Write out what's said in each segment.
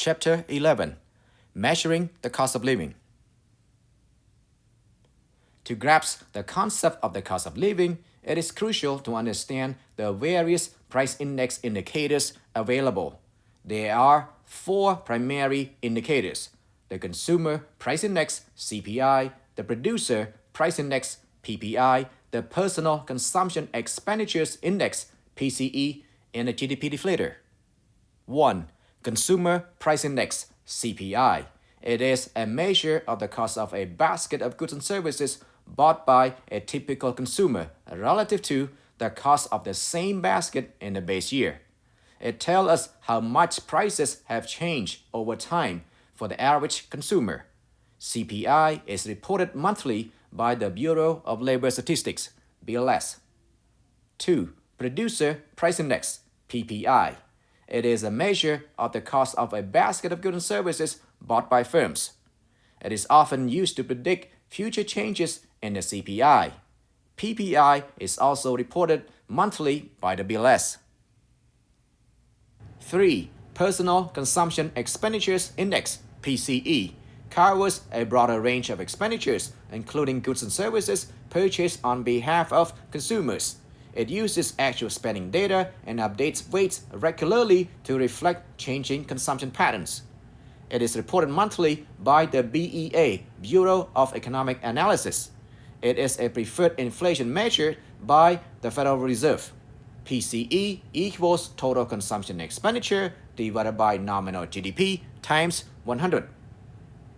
Chapter 11. Measuring the Cost of Living. To grasp the concept of the cost of living, it is crucial to understand the various price index indicators available. There are four primary indicators: the Consumer Price Index (CPI), the Producer Price Index (PPI), the Personal Consumption Expenditures Index (PCE), and the GDP deflator. 1. Consumer Price Index (CPI). It is a measure of the cost of a basket of goods and services bought by a typical consumer relative to the cost of the same basket in the base year. It tells us how much prices have changed over time for the average consumer. CPI is reported monthly by the Bureau of Labor Statistics, BLS. 2. Producer Price Index (PPI). It is a measure of the cost of a basket of goods and services bought by firms. It is often used to predict future changes in the CPI. PPI is also reported monthly by the BLS. 3. Personal Consumption Expenditures Index (PCE) covers a broader range of expenditures, including goods and services purchased on behalf of consumers. It uses actual spending data and updates weights regularly to reflect changing consumption patterns. It is reported monthly by the BEA, Bureau of Economic Analysis. It is a preferred inflation measure by the Federal Reserve. PCE equals total consumption expenditure divided by nominal GDP times 100.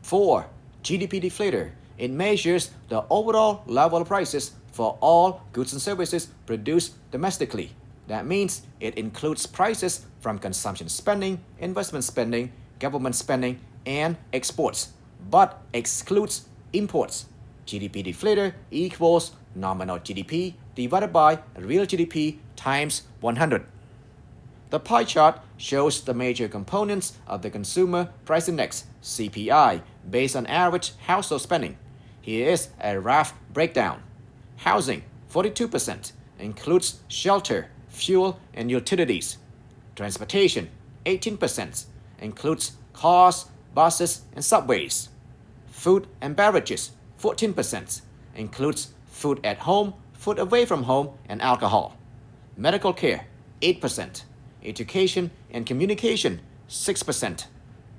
4. GDP deflator. It measures the overall level of prices for all goods and services produced domestically. That means it includes prices from consumption spending, investment spending, government spending, and exports, but excludes imports. GDP deflator equals nominal GDP divided by real GDP times 100. The pie chart shows the major components of the Consumer Price Index (CPI) based on average household spending. Here is a rough breakdown. Housing, 42%, includes shelter, fuel, and utilities. Transportation, 18%, includes cars, buses, and subways. Food and beverages, 14%, includes food at home, food away from home, and alcohol. Medical care, 8%. Education and communication, 6%.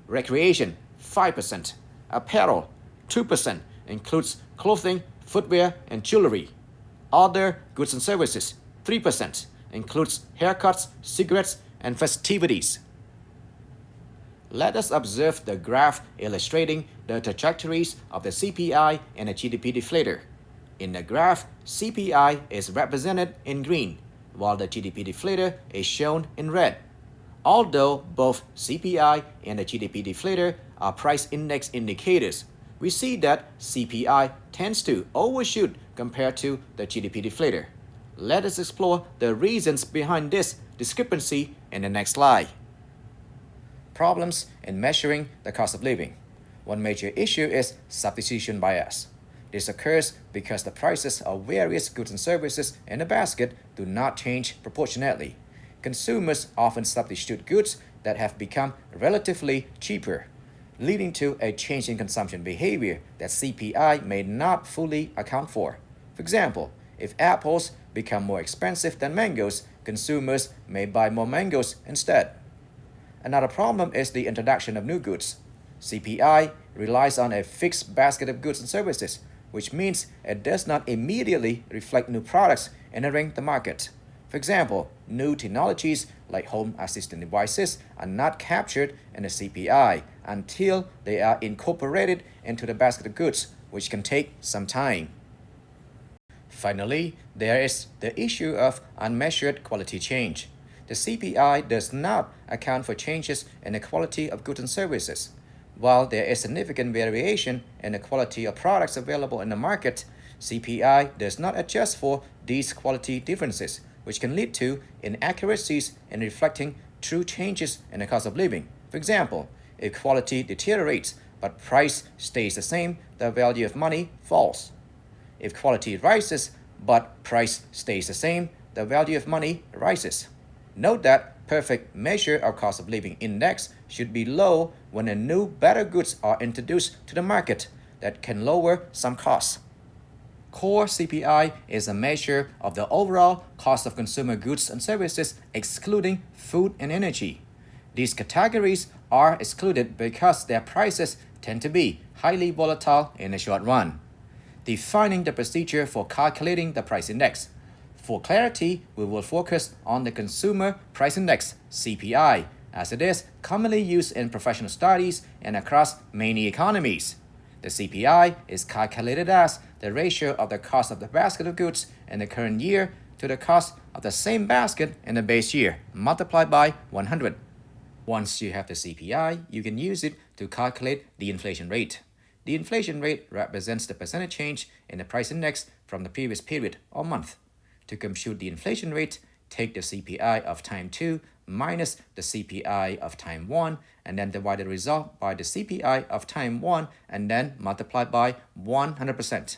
Recreation, 5%. Apparel, 2%, includes clothing, footwear, and jewelry. Other goods and services, 3%, includes haircuts, cigarettes, and festivities. Let us observe the graph illustrating the trajectories of the CPI and the GDP deflator. In the graph, CPI is represented in green, while the GDP deflator is shown in red. Although both CPI and the GDP deflator are price index indicators, we see that CPI tends to overshoot compared to the GDP deflator. Let us explore the reasons behind this discrepancy in the next slide. Problems in measuring the cost of living. One major issue is substitution bias. This occurs because the prices of various goods and services in a basket do not change proportionately. Consumers often substitute goods that have become relatively cheaper, leading to a change in consumption behavior that CPI may not fully account for. For example, if apples become more expensive than mangoes, consumers may buy more mangoes instead. Another problem is the introduction of new goods. CPI relies on a fixed basket of goods and services, which means it does not immediately reflect new products entering the market. For example, new technologies like home assistant devices are not captured in the CPI until they are incorporated into the basket of goods, which can take some time. Finally, there is the issue of unmeasured quality change. The CPI does not account for changes in the quality of goods and services. While there is significant variation in the quality of products available in the market, CPI does not adjust for these quality differences, which can lead to inaccuracies in reflecting true changes in the cost of living. For example, if quality deteriorates but price stays the same, the value of money falls. If quality rises but price stays the same, the value of money rises. Note that perfect measure of cost of living index should be low when a new better goods are introduced to the market that can lower some costs. Core CPI is a measure of the overall cost of consumer goods and services excluding food and energy. These categories are excluded because their prices tend to be highly volatile in the short run. Defining the procedure for calculating the price index. For clarity, we will focus on the Consumer Price Index, CPI, as it is commonly used in professional studies and across many economies. The CPI is calculated as the ratio of the cost of the basket of goods in the current year to the cost of the same basket in the base year, multiplied by 100. Once you have the CPI, you can use it to calculate the inflation rate. The inflation rate represents the percentage change in the price index from the previous period or month. To compute the inflation rate, take the CPI of time 2 minus the CPI of time 1 and then divide the result by the CPI of time 1 and then multiply by 100%.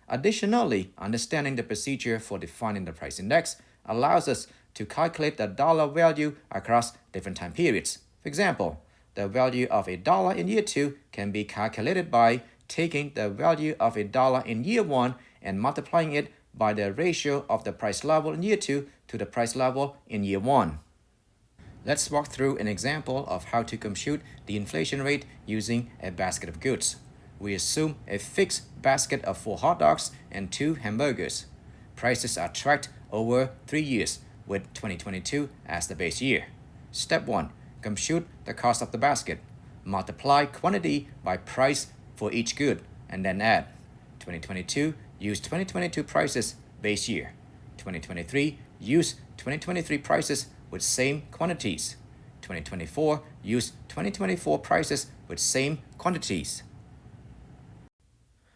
Additionally, understanding the procedure for defining the price index allows us to calculate the dollar value across different time periods. For example, the value of $1 in year 2 can be calculated by taking the value of $1 in year 1 and multiplying it by the ratio of the price level in year 2 to the price level in year 1. Let's walk through an example of how to compute the inflation rate using a basket of goods. We assume a fixed basket of 4 hot dogs and 2 hamburgers. Prices are tracked over 3 years, with 2022 as the base year. Step 1. Compute the cost of the basket. Multiply quantity by price for each good, and then add. 2022, use 2022 prices base year. 2023, use 2023 prices with same quantities. 2024, use 2024 prices with same quantities.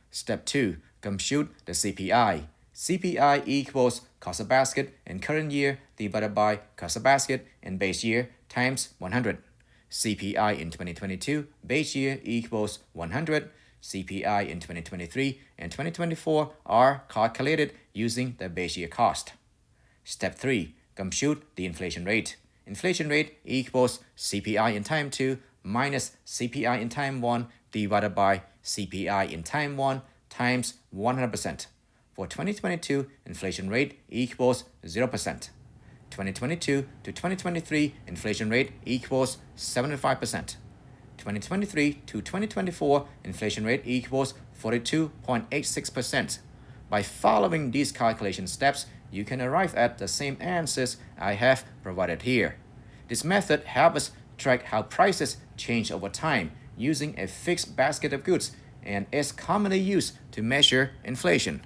Step 2. Compute the CPI. CPI equals cost of basket in current year divided by cost of basket in base year times 100. CPI in 2022 base year equals 100. CPI in 2023 and 2024 are calculated using the base year cost. Step 3. Compute the inflation rate. Inflation rate equals CPI in time 2 minus CPI in time 1 divided by CPI in time 1 times 100%. For 2022, inflation rate equals 0%. 2022 to 2023, inflation rate equals 75%. 2023 to 2024, inflation rate equals 42.86%. By following these calculation steps, you can arrive at the same answers I have provided here. This method helps us track how prices change over time using a fixed basket of goods and is commonly used to measure inflation.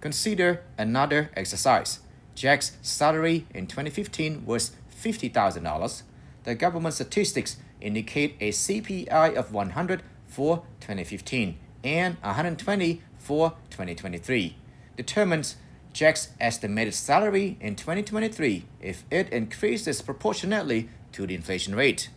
Consider another exercise. Jack's salary in 2015 was $50,000. The government statistics indicate a CPI of 100 for 2015 and 120 for 2023. Determines Jack's estimated salary in 2023 if it increases proportionately to the inflation rate.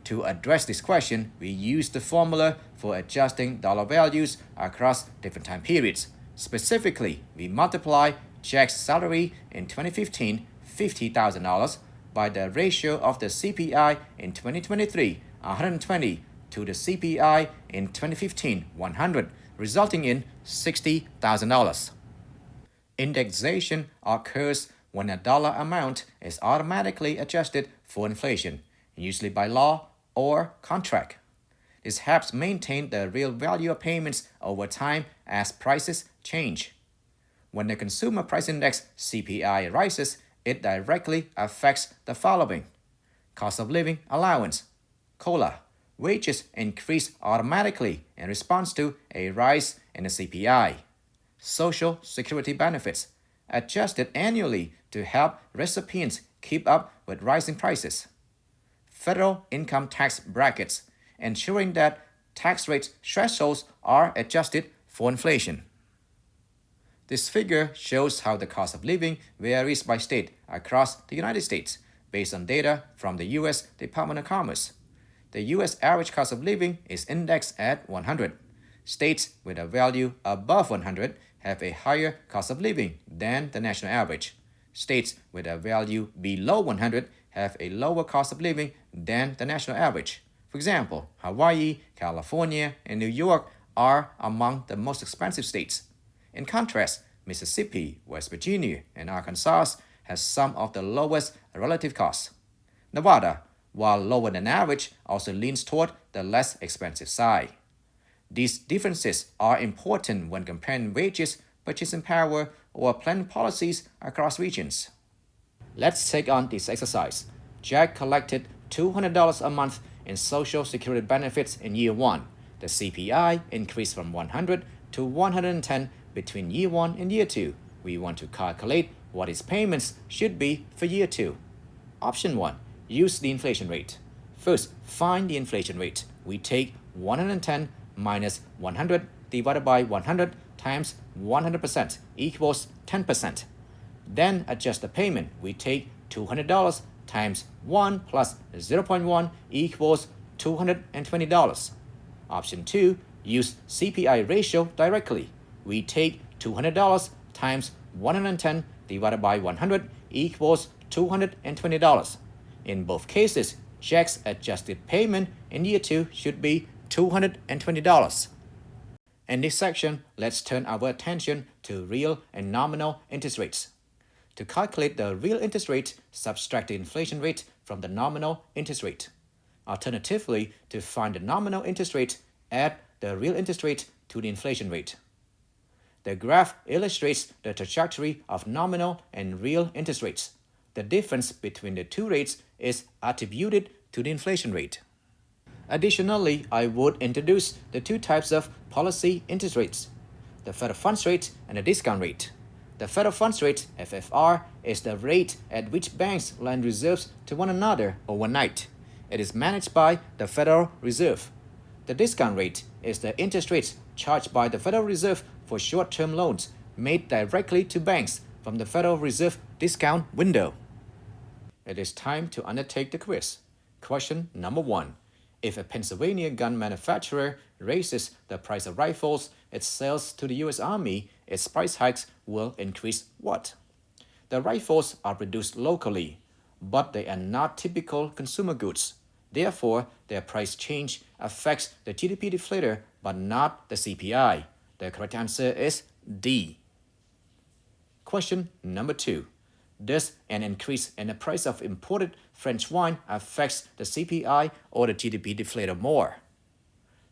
To address this question, we use the formula for adjusting dollar values across different time periods. Specifically, we multiply Jack's salary in 2015, $50,000, by the ratio of the CPI in 2023, 120, to the CPI in 2015, 100, resulting in $60,000. Indexation occurs when a dollar amount is automatically adjusted for inflation, usually by law or contract. This helps maintain the real value of payments over time as prices change. When the Consumer Price Index CPI rises, it directly affects the following: cost of living allowance, COLA. Wages increase automatically in response to a rise in the CPI. Social Security benefits, adjusted annually to help recipients keep up with rising prices. Federal income tax brackets, ensuring that tax rate thresholds are adjusted for inflation. This figure shows how the cost of living varies by state across the United States based on data from the U.S. Department of Commerce. The U.S. average cost of living is indexed at 100. States with a value above 100 have a higher cost of living than the national average. States with a value below 100 have a lower cost of living than the national average. For example, Hawaii, California, and New York are among the most expensive states. In contrast, Mississippi, West Virginia, and Arkansas have some of the lowest relative costs. Nevada, while lower than average, also leans toward the less expensive side. These differences are important when comparing wages, purchasing power, or planning policies across regions. Let's take on this exercise. Jack collected $200 a month in Social Security benefits in year 1. The CPI increased from 100 to 110 between year 1 and year 2. We want to calculate what his payments should be for year 2. Option 1. Use the inflation rate. First, find the inflation rate. We take 110 minus 100 divided by 100 times 100% equals 10%. Then adjust the payment. We take $200 times 1 plus 0.1 equals $220. Option 2. Use CPI ratio directly. We take $200 times 110 divided by 100 equals $220. In both cases, Jack's adjusted payment in year 2 should be $220. In this section, let's turn our attention to real and nominal interest rates. To calculate the real interest rate, subtract the inflation rate from the nominal interest rate. Alternatively, to find the nominal interest rate, add the real interest rate to the inflation rate. The graph illustrates the trajectory of nominal and real interest rates. The difference between the two rates is attributed to the inflation rate. Additionally, I would introduce the two types of policy interest rates, the federal funds rate and the discount rate. The federal funds rate, FFR, is the rate at which banks lend reserves to one another overnight. It is managed by the Federal Reserve. The discount rate is the interest rate charged by the Federal Reserve for short-term loans made directly to banks from the Federal Reserve discount window. It is time to undertake the quiz. Question number 1. If a Pennsylvania gun manufacturer raises the price of rifles it sells to the U.S. Army, its price hikes will increase what? The rifles are produced locally, but they are not typical consumer goods. Therefore, their price change affects the GDP deflator but not the CPI. The correct answer is D. Question number 2. Does an increase in the price of imported French wine affect the CPI or the GDP deflator more?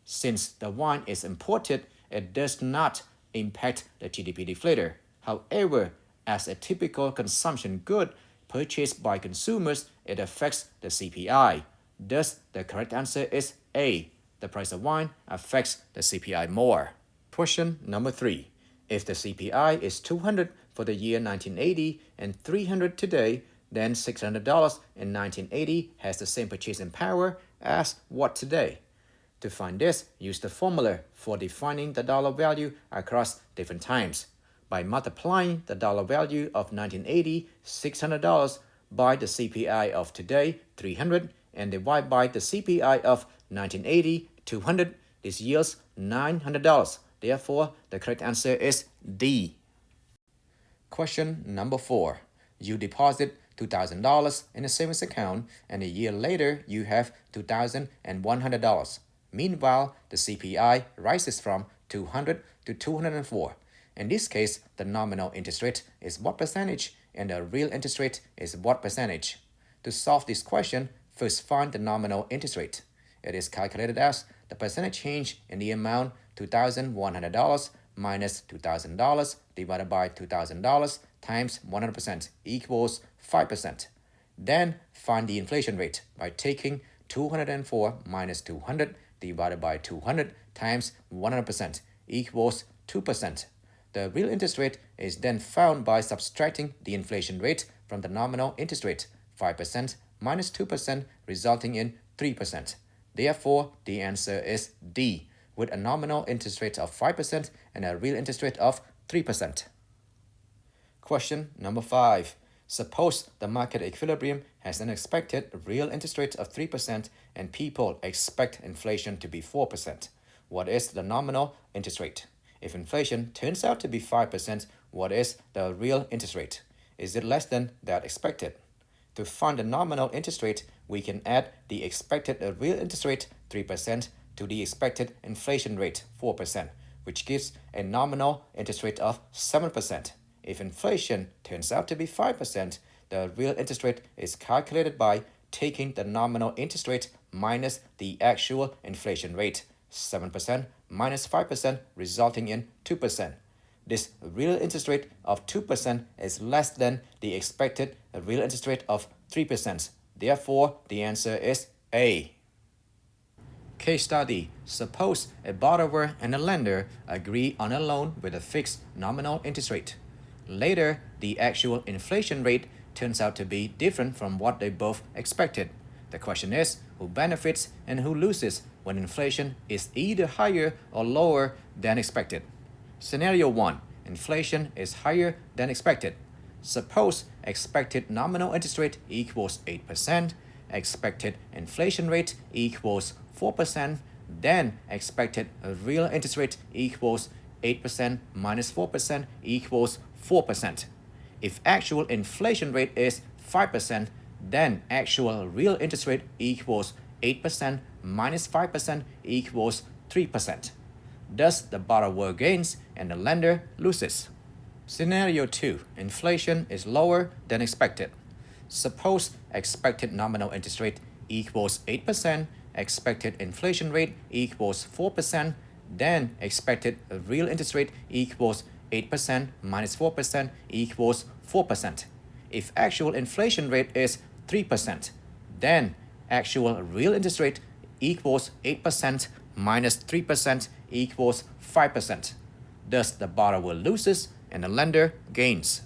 Since the wine is imported, it does not impact the GDP deflator. However, as a typical consumption good purchased by consumers, it affects the CPI. Thus, the correct answer is A. The price of wine affects the CPI more. Question number 3. If the CPI is 200 for the year 1980 and 300 today, then $600 in 1980 has the same purchasing power as what today? To find this, use the formula for defining the dollar value across different times. By multiplying the dollar value of 1980, $600, by the CPI of today, 300, and divide by the CPI of 1980, 200, this yields $900. Therefore, the correct answer is D. Question number 4. You deposit $2,000 in a savings account and a year later you have $2,100. Meanwhile, the CPI rises from 200 to 204. In this case, the nominal interest rate is what percentage and the real interest rate is what percentage. To solve this question, first find the nominal interest rate. It is calculated as the percentage change in the amount $2,100 minus $2,000 divided by $2,000 times 100% equals 5%. Then find the inflation rate by taking 204 minus 200 divided by 200 times 100% equals 2%. The real interest rate is then found by subtracting the inflation rate from the nominal interest rate, 5% minus 2%, resulting in 3%. Therefore, the answer is D, with a nominal interest rate of 5% and a real interest rate of 3%. Question number 5. Suppose the market equilibrium has an expected real interest rate of 3% and people expect inflation to be 4%. What is the nominal interest rate? If inflation turns out to be 5%, what is the real interest rate? Is it less than that expected? To find the nominal interest rate, we can add the expected real interest rate 3% to the expected inflation rate 4%, which gives a nominal interest rate of 7%. If inflation turns out to be 5%, the real interest rate is calculated by taking the nominal interest rate minus the actual inflation rate, 7% minus 5%, resulting in 2%. This real interest rate of 2% is less than the expected real interest rate of 3%. Therefore, the answer is A. Case study. Suppose a borrower and a lender agree on a loan with a fixed nominal interest rate. Later, the actual inflation rate turns out to be different from what they both expected. The question is, who benefits and who loses when inflation is either higher or lower than expected? Scenario 1. Inflation is higher than expected. Suppose expected nominal interest rate equals 8%, expected inflation rate equals 4%, then expected real interest rate equals 8% minus 4% equals 4%. If actual inflation rate is 5%, then actual real interest rate equals 8% minus 5% equals 3%. Thus, the borrower gains and the lender loses. Scenario 2. Inflation is lower than expected. Suppose expected nominal interest rate equals 8%, expected inflation rate equals 4%, then expected real interest rate equals 8% minus 4% equals 4%. If actual inflation rate is 3%, then actual real interest rate equals 8% minus 3% equals 5%. Thus, the borrower loses and the lender gains.